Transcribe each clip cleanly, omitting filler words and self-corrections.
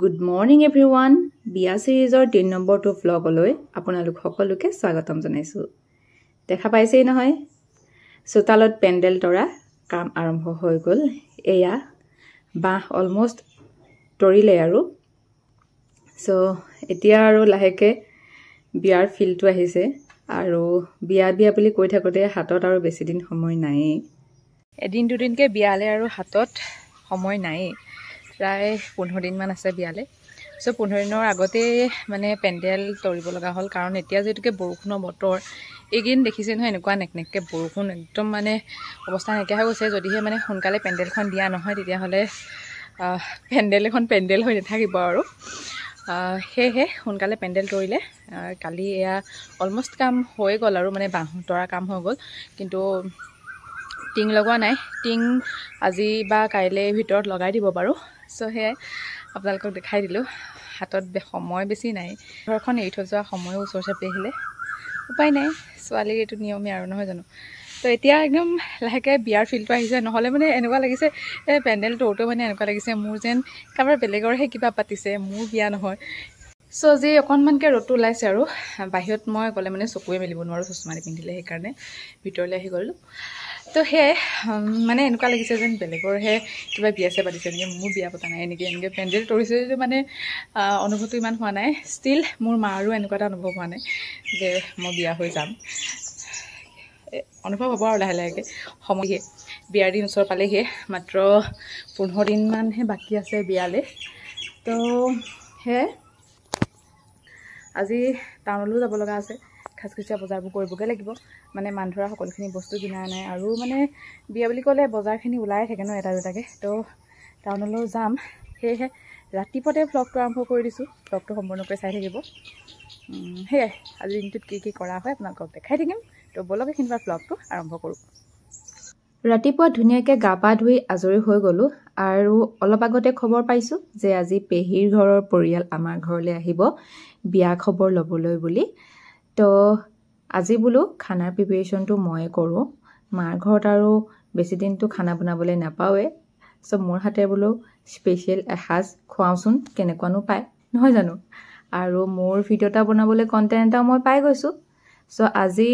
Good morning everyone. বিয়া সিৰিজৰ 3 নম্বৰটো ভ্লগলৈ আপোনালোক সকলোকে স্বাগতম জনাইছো। দেখা পাইছেই নহয় চোতালত পেন্ডেল তৰা কাম আৰম্ভ হৈ গল। এয়া বাহ অলমোস্ট তৰিলে আৰু সো এতিয়া আৰু লাহেকে বিয়াৰ ফিলটো আহিছে আৰু বিয়া বুলি কৈ থাকোতে হাতত আৰু বেছি দিন সময় নাই। এদিন দুদিনকে বিয়ালে আৰু হাতত সময় নাই। প্ৰায় 15 দিন মান আছে বিয়ালে। সো 15 দিনৰ আগতে মানে পেন্ডেল তৰিব লগা হ'ল কাৰণ এতিয়া যেতুকে বৰষুণৰ বতৰ এগিন দেখিছে নহয় এনেকুৱা নেকনেককে বৰষুণ একদম মানে অৱস্থা নাইকিয়া হৈ গৈছে। যদিহে মানে সোনকালে পেন্ডেলখন দিয়া নহয় তেতিয়া হলে পেন্ডেল হৈ নাথাকিব আৰু হেহে সোনকালে পেন্ডেল তৰিলে। কালি এয়া অলমোস্ট কাম হৈ গল আৰু মানে বাঁহ তৰা কাম হৈ গল, কিন্তু টিং লগোৱা নাই। টিং আজি বা কাইলে ভিতৰত লগাই দিব বাৰু। সো হে আপোনালোকক দেখাই দিলো। হাতত সময় বেছি নাই, ঘৰখন এৰি থৈ যোৱা সময় ওচৰ চাপি আহিলে উপায় নাই, ছোৱালীৰ এইটো নিয়মে আৰু নহয় জানো। তো এতিয়া একদম লাহেকে বিয়াৰ ফিলটো আহিছে। নহলে মানে এনেকুৱা লাগিছে পেন্ডেল তৌটো মানে এনেকুৱা লাগিছে মোৰ যেন কাৰোবাৰ বেলেগৰহে কিবা পাতিছে, মোৰ বিয়া নহয়। সো আজি অকণমানকে ৰ'দটো ওলাইছে আৰু বাহিৰত মই গ'লে মানে চকুৱে মেলিব নোৱাৰো চশমা পিন্ধিলে, সেইকাৰণে ভিতৰলৈ আহি গ'লো। তো হে মানে এনেকুৱা লাগিছে যেন বেলেগৰহে কিবা বিয়া চে পাতিছে নেকি, মোৰ বিয়া পতা নাই এনেকৈ পেন্ডেল তৰিছে যদিও মানে অনুভৱটো ইমান হোৱা নাই। ষ্টিল মোৰ মাৰো এনেকুৱা এটা অনুভৱ হোৱা নাই যে মই বিয়া হৈ যাম। অনুভৱ হ'ব আৰু লাহে লাহেকে সময়ে বিয়াৰ দিন ওচৰ পালেহে। মাত্ৰ 15 দিন মানহে বাকী আছে বিয়ালে। তো হে আজি টাউনলৈও যাব লগা আছে। খাচখুচীয়া বজাৰবোৰ কৰিবগৈ লাগিব, মানে মান ধৰা সকলোখিনি বস্তু কিনা নাই আৰু মানে বিয়া বুলি ক'লে বজাৰখিনি ওলাই থাকে ন এটা দুটাকৈ। তো টাউনলৈও যাম, সেয়েহে ৰাতিপুৱাতে ভ্লগটো আৰম্ভ কৰি দিছোঁ। ভ্লগটো সম্পূৰ্ণকৈ চাই থাকিব। সেয়াই আজি দিনটোত কি কৰা হয় আপোনালোকক দেখাই থাকিম। তো বলক এইখিনিৰ পৰা ভ্লগটো আৰম্ভ কৰোঁ। ৰাতিপুৱা ধুনীয়াকৈ গা পা ধুই আজৰি হৈ গ'লোঁ আৰু অলপ আগতে খবৰ পাইছোঁ যে আজি পেহীৰ ঘৰৰ পৰিয়াল আমাৰ ঘৰলৈ আহিব বিয়া খবৰ ল'বলৈ বুলি। তো আজি বোলো খানাৰ প্ৰিপেৰেশ্যনটো ময়ে কৰোঁ। মাৰ ঘৰত আৰু বেছি দিনটো খানা বনাবলৈ নাপাওঁৱে। সো মোৰ হাতে বোলো স্পেচিয়েল এসাঁজ খুৱাওঁচোন, কেনেকুৱানো পায় নহয় জানো। আৰু মোৰ ভিডিঅ' এটা বনাবলৈ কণ্টেণ্ট এটাও মই পাই গৈছোঁ। সো আজি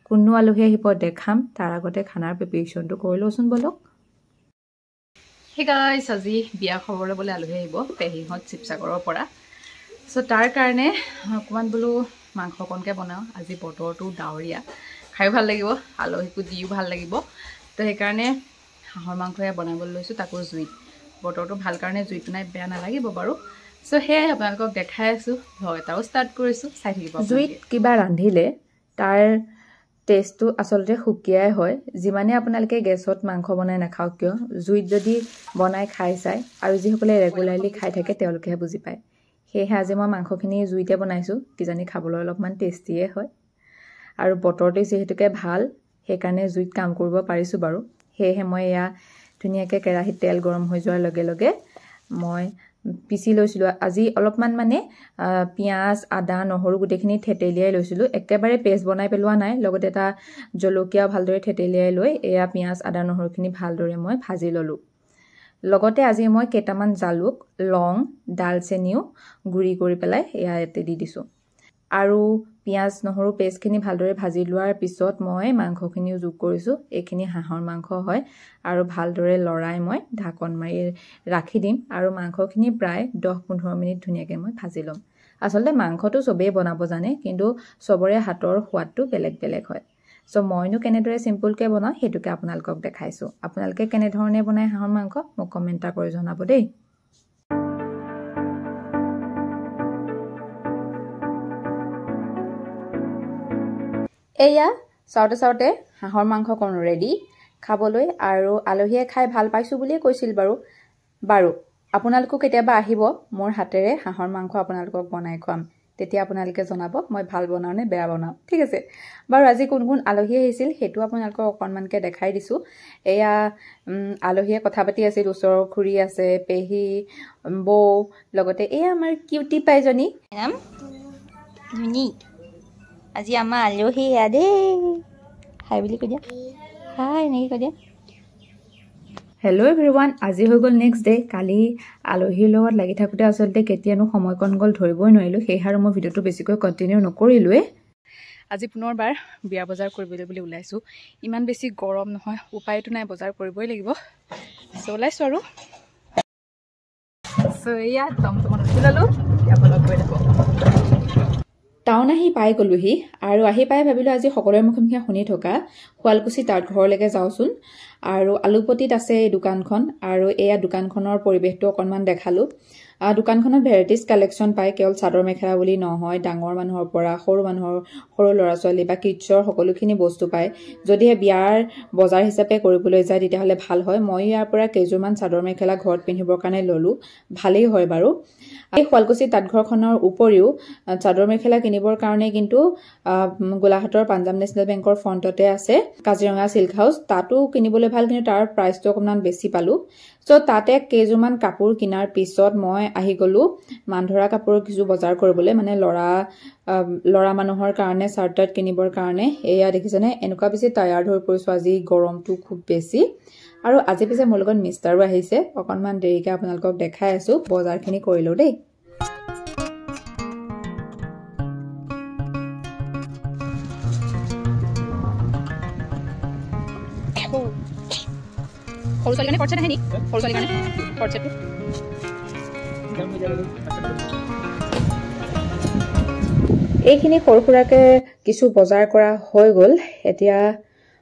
কোনো আলহী আহিব দেখাম, তাৰ আগতে খানাৰ প্ৰিপেৰেশ্যনটো কৰি লওঁচোন বলক। সেই গাইছ আজি বিয়া খবৰ ল'বলৈ আলহী আহিব পেহীহঁত শিৱসাগৰৰ পৰা। সো তাৰ কাৰণে অকণমান বোলো মাংস অকণকৈ বনাওঁ। আজি বতৰটো ডাৱৰীয়া, খায়ো ভাল লাগিব, আলহীকো দিও ভাল লাগিব। তো সেইকাৰণে হাঁহৰ মাংসয়ে বনাবলৈ লৈছোঁ, তাকো জুইত। বতৰটো ভাল কাৰণে জুইত বনাই বেয়া নালাগিব বাৰু। সো সেয়াই আপোনালোকক দেখাই আছোঁ। ভ্লগ এটাও ষ্টাৰ্ট কৰিছোঁ, চাই থাকিব। জুইত কিবা ৰান্ধিলে তাৰ টেষ্টটো আচলতে সুকীয়াই হয়। যিমানে আপোনালোকে গেছত মাংস বনাই নাখাওক কিয়, জুইত যদি বনাই খাই চায় আৰু যিসকলে ৰেগুলাৰলি খাই থাকে তেওঁলোকেহে বুজি পায়। সেয়েহে আজি মই মাংসখিনি জুইতে বনাইছোঁ, কিজানি খাবলৈ অলপমান টেষ্টিয়ে হয়। আৰু বতৰটো যিহেতুকে ভাল সেইকাৰণে জুইত কাম কৰিব পাৰিছোঁ বাৰু। সেয়েহে মই এয়া ধুনীয়াকৈ কেৰাহীত তেল গৰম হৈ যোৱাৰ লগে লগে মই পিচি লৈছিলোঁ। আজি অলপমান মানে পিঁয়াজ আদা নহৰু গোটেইখিনি থেতেলিয়াই লৈছিলোঁ। একেবাৰে পেষ্ট বনাই পেলোৱা নাই, লগতে এটা জলকীয়া ভালদৰে থেতেলিয়াই লৈ এয়া পিঁয়াজ আদা নহৰুখিনি ভালদৰে মই ভাজি ল'লোঁ। লগতে আজি মই কেইটামান জালুক লং ডালচেনিও গুড়ি কৰি পেলাই এয়া ইয়াতে দি দিছোঁ। আৰু পিঁয়াজ নহৰু পেষ্টখিনি ভালদৰে ভাজি লোৱাৰ পিছত মই মাংসখিনিও যোগ কৰিছোঁ। এইখিনি হাঁহৰ মাংস হয় আৰু ভালদৰে লৰাই মই ঢাকন মাৰি ৰাখি দিম আৰু মাংসখিনি প্ৰায় 10-15 মিনিট ধুনীয়াকৈ মই ভাজি ল'ম। আচলতে মাংসটো চবেই বনাব জানে, কিন্তু চবৰে হাতৰ সোৱাদটো বেলেগ বেলেগ হয়। সো মইনো কেনেদৰে চিম্পুলকৈ বনাওঁ সেইটোকে আপোনালোকক দেখাইছোঁ। আপোনালোকে কেনেধৰণে বনায় হাঁহৰ মাংস মোক কমেণ্ট এটা কৰি জনাব দেই। এয়া চাওঁতে চাওঁতে হাঁহৰ মাংসকণ ৰেডি খাবলৈ, আৰু আলহীয়ে খাই ভাল পাইছোঁ বুলিয়ে কৈছিল বাৰু। আপোনালোকো কেতিয়াবা আহিব, মোৰ হাতেৰে হাঁহৰ মাংস আপোনালোকক বনাই খুৱাম। তেতিয়া আপোনালোকে জনাব মই ভাল বনাওঁ নে বেয়া বনাওঁ, ঠিক আছে বাৰু। আজি কোন কোন আলহী আহিছিল সেইটো আপোনালোকক অকণমানকৈ দেখাই দিছোঁ। এয়া আলহীয়ে কথা পাতি আছিল, ওচৰৰ খুৰী আছে, পেহী বৌ, লগতে এয়া আমাৰ কিউটি পাইজনী নাম ধুনী। আজি আমাৰ আলহী দেই, হাই বুলি কৈ দিয়া, হাই এনেকৈ কৈ দিয়া। হেল্ল' এভৰিৱান, আজি হৈ গ'ল নেক্সট ডে। কালি আলহীৰ লগত লাগি থাকোঁতে আচলতে কেতিয়ানো সময়কণ গ'ল ধৰিবই নোৱাৰিলোঁ, সেয়েহে মই ভিডিঅ'টো বেছিকৈ কণ্টিনিউ নকৰিলোৱে। আজি পুনৰবাৰ বিয়া বজাৰ কৰিবলৈ বুলি ওলাইছোঁ। ইমান বেছি গৰম নহয়, উপায়তো নাই, বজাৰ কৰিবই লাগিব। চ' ওলাইছোঁ আৰু এয়া টমটমত উঠি ল'লোঁ, এতিয়া বলক গৈ থাকোঁ। টাউন আহি পাই গ'লোহি আৰু আহি পাই ভাবিলোঁ আজি সকলোৰে মুখে মুখে শুনি থকা শুৱালকুছি তাঁত ঘৰলৈকে যাওঁচোন। আৰু আলুপট্টিত আছে এই দোকানখন, আৰু এয়া দোকানখনৰ পৰিৱেশটো অকণমান দেখালোঁ। দোকানখনত ভেৰাইটিজ কালেকশ্যন পায়, কেৱল চাদৰ মেখেলা বুলি নহয়, ডাঙৰ মানুহৰ পৰা সৰু ল'ৰা ছোৱালী বা কিডছৰ সকলোখিনি বস্তু পায়। যদিহে বিয়াৰ বজাৰ হিচাপে কৰিবলৈ যায় তেতিয়াহ'লে ভাল হয়। মই ইয়াৰ পৰা কেইযোৰমান চাদৰ মেখেলা ঘৰত পিন্ধিবৰ কাৰণে ল'লোঁ, ভালেই হয় বাৰু। এই শুৱালকুছি তাঁতঘৰখনৰ উপৰিও চাদৰ মেখেলা কিনিবৰ কাৰণে কিন্তু গোলাঘাটৰ পাঞ্জাৱ নেশ্যনেল বেংকৰ ফ্ৰণ্টতে আছে কাজিৰঙা চিল্ক হাউচ, তাতো কিনিবলৈ ভাল, কিন্তু তাৰ প্ৰাইচটো অকণমান বেছি পালোঁ। চ' তাতে কেইযোৰমান কাপোৰ কিনাৰ পিছত মই আহি গ'লোঁ মান ধৰা কাপোৰৰ কিছু বজাৰ কৰিবলৈ, মানে ল'ৰা মানুহৰ কাৰণে চাৰ্ট টাৰ্ট কিনিবৰ কাৰণে। এয়া দেখিছেনে, এনেকুৱা বেছি টায়াৰ্ড হৈ পৰিছোঁ, আজি গৰমটো খুব বেছি। আৰু আজি পিছে মোৰ লগত মিষ্টাৰো আহিছে, অকণমান দেৰিকৈ আপোনালোকক দেখাই আছোঁ। বজাৰখিনি কৰিলোঁ দেই। সৰু ছোৱালী কাৰণে কৰ্চেট আহে নি? সৰু ছোৱালীৰ কাৰণে কৰ্চেটটো এইখিনি সৰু সুৰাকৈ কিছু বজাৰ কৰা হৈ গ'ল। এতিয়া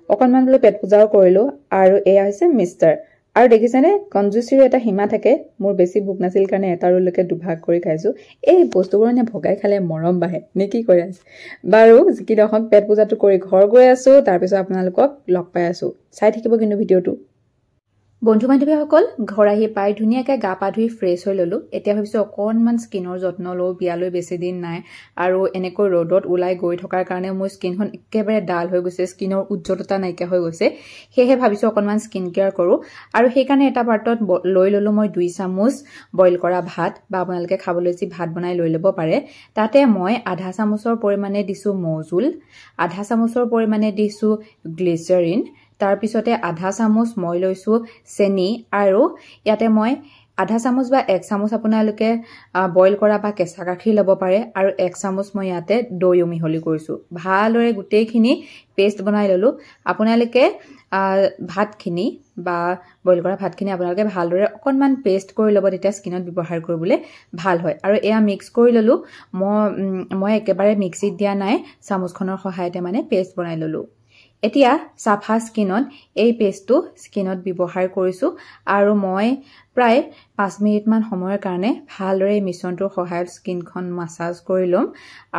অকণমান বোলো পেট পূজাও কৰিলোঁ। আৰু এয়া হৈছে মিষ্টাৰ। আৰু দেখিছেনে, কঞ্জুচিৰো এটা সীমা থাকে। মোৰ বেছি ভোক নাছিল কাৰণে এটা ৰোলকে দুভাগ কৰি খাইছোঁ। এই বস্তুবোৰ মানে ভগাই খালে মৰম বাঢ়ে নে কি কৰে আছে। বাৰু কি নহওক, পেট পূজাটো কৰি ঘৰ গৈ আছোঁ, তাৰপিছত আপোনালোকক লগ পাই আছোঁ। চাই থাকিব কিন্তু ভিডিঅ'টো। বন্ধু বান্ধৱীসকল, ঘৰ আহি পাই ধুনীয়াকৈ গা পা ধুই ফ্ৰেছ হৈ ল'লোঁ। এতিয়া ভাবিছোঁ অকণমান স্কিনৰ যত্ন লওঁ, বিয়ালৈ বেছি দিন নাই। আৰু এনেকৈ ৰ'দত ওলাই গৈ থকাৰ কাৰণে মোৰ স্কিনখন একেবাৰে ডাল হৈ গৈছে, স্কিনৰ উজ্জ্বলতা নাইকিয়া হৈ গৈছে। সেয়েহে ভাবিছোঁ অকণমান স্কিন কেয়াৰ কৰোঁ। আৰু সেইকাৰণে এটা পাত্ৰত লৈ ল'লোঁ মই 2 চামুচ বইল কৰা ভাত, বা আপোনালোকে খাবলৈ যি ভাত বনাই লৈ ল'ব পাৰে। তাতে মই আধা চামুচৰ পৰিমাণে দিছোঁ মৌজোল, আধা চামুচৰ পৰিমাণে দিছোঁ গ্লিচাৰিন, তাৰপিছতে আধা চামুচ মই লৈছোঁ চেনি, আৰু ইয়াতে মই আধা চামুচ বা 1 চামুচ আপোনালোকে বইল কৰা বা কেঁচা গাখীৰ ল'ব পাৰে, আৰু 1 চামুচ মই ইয়াতে দৈও মিহলি কৰিছোঁ। ভালদৰে গোটেইখিনি পেষ্ট বনাই ল'লোঁ। আপোনালোকে ভাতখিনি বা বইল কৰা ভাতখিনি আপোনালোকে ভালদৰে অকণমান পেষ্ট কৰি ল'ব, তেতিয়া স্কিনত ব্যৱহাৰ কৰিবলৈ ভাল হয়। আৰু এয়া মিক্স কৰি ল'লোঁ। মই একেবাৰে মিক্সিত দিয়া নাই, চামুচখনৰ সহায়তে মানে পেষ্ট বনাই ল'লোঁ। এতিয়া চাফা স্কিনত এই পেষ্টটো স্কিনত ব্যৱহাৰ কৰিছোঁ, আৰু মই প্ৰায় 5 মিনিটমান সময়ৰ কাৰণে ভালদৰে এই মিশ্ৰণটোৰ সহায়ত স্কিনখন মাছাজ কৰি ল'ম,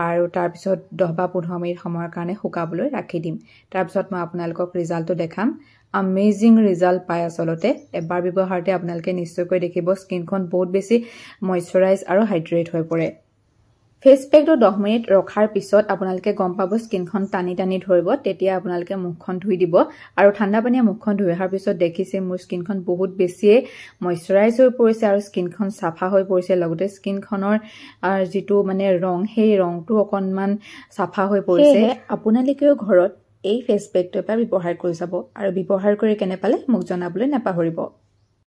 আৰু তাৰপিছত 10 বা 15 মিনিট সময়ৰ কাৰণে শুকাবলৈ ৰাখি দিম। তাৰপিছত মই আপোনালোকক ৰিজাল্টটো দেখাম। আমেজিং ৰিজাল্ট পায় আচলতে। এবাৰ ব্যৱহাৰতে আপোনালোকে নিশ্চয়কৈ দেখিব স্কিনখন বহুত বেছি মইশ্চাৰাইজ আৰু হাইড্ৰেট হৈ পৰে। ফেচ পেকটো 10 মিনিট ৰখাৰ পিছত আপোনালোকে গম পাব স্কিনখন টানি টানি ধৰিব, তেতিয়া আপোনালোকে মুখখন ধুই দিব। আৰু ঠাণ্ডা পানীয়ে মুখখন ধুই অহাৰ পিছত দেখিছে মোৰ স্কিনখন বহুত বেছিয়ে মইশ্চাৰাইজ হৈ পৰিছে, আৰু স্কিনখন চাফা হৈ পৰিছে। লগতে স্কিনখনৰ যিটো মানে ৰং, সেই ৰংটো অকণমান চাফা হৈ পৰিছে। আপোনালোকেও ঘৰত এই ফেচ পেকটো এবাৰ ব্যৱহাৰ কৰি চাব, আৰু ব্যৱহাৰ কৰি কেনে পালে মোক জনাবলৈ নাপাহৰিব।